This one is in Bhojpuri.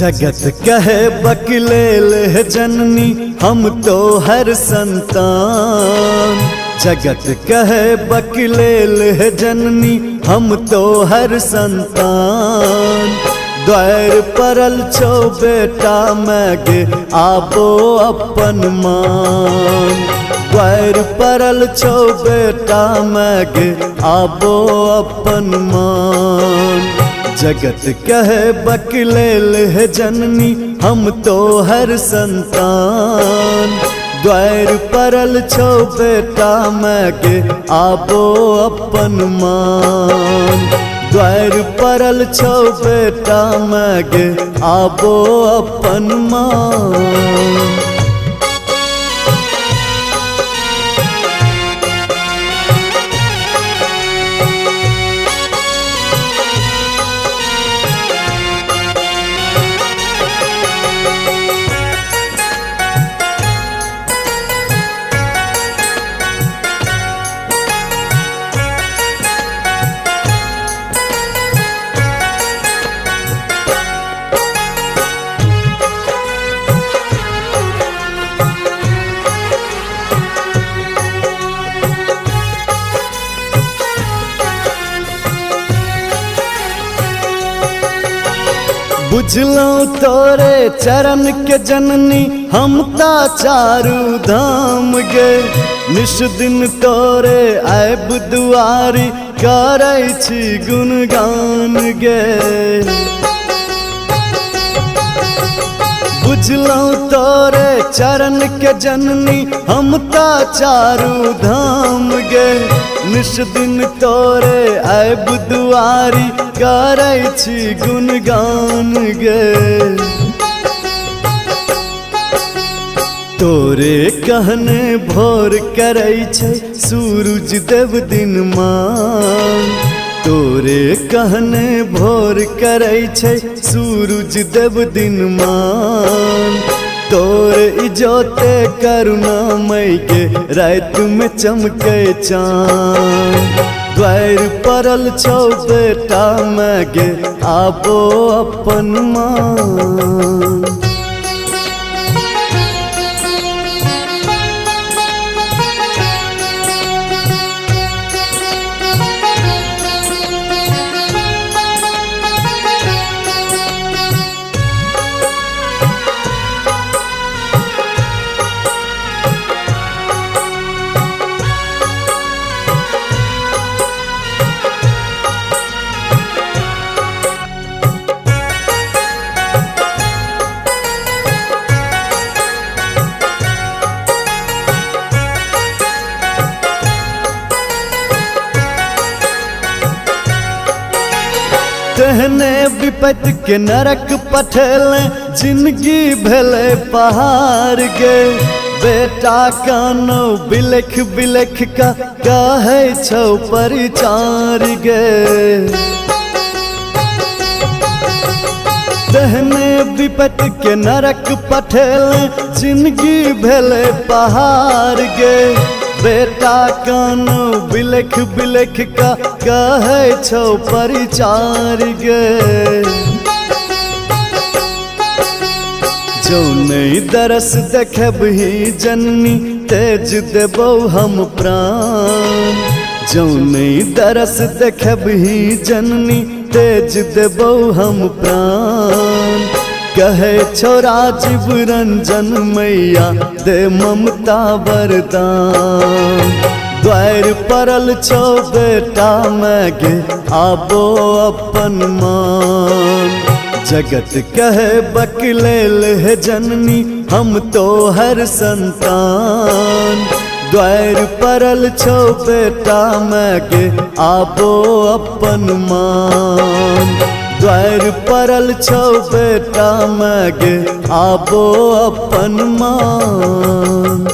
जगत कहे बकलेल है जननी हम तो हर संतान। जगत कहे बकलेल है जननी हम तो हर संतान। द्वार परल छो बेटा मैगे आबो अपन मान। द्वार परल छो बेटा मैगे आबो अपन मान। जगत कहे बकलेल है जननी हम तो हर संतान। द्वार परल छो बेटा मैगे आबो अपन मान। द्वार परल छो बेटा मैगे आबो अपन मान। बुझलो तोरे चरण के जननी हम ता चारू धाम गे। निश दिन तोरे आब दुआरी करै छी गुणगान गे। बुझलो तोरे चरण के जननी हम ता चारू धाम गे। निश दिन तोरे आब दुआरी करै छी गुणगान गे। तोरे कहने भोर करै छै सूरज देव दिन मान। तोरे कहने भोर करै छै सूरज देव दिन मान। तोरे इजोते करुणामय के रात में चमके चाँद। द्वार परल छो बेटा मैगे आबो अपन मान। कहने विपत के नरक पठेले जिंदगी भेले पहाड़ गे। बेटा कानो बिलख बिलख का कहे छो परिचार गे। कहने विपत के नरक पठेले जिंदगी भेले पहाड़ गे। बेटा कानो बिलख बिलख का कहे छो परिचार गे। जो नहीं दरस देखब ही जननी तेज देबो हम प्राण। जो नहीं दरस देखब ही जननी तेज देबो हम प्राण। कहे छो राजीव रंजन मैया दे ममता वरदान। द्वार परल छो बेटा मैगे आबो अपन मान। जगत कहे बकलेल है जननी हम तो हर संतान। द्वार परल छो बेटा मैगे आबो अपन मान। द्वार परल छो बेटा मैगे आबो अपन मान।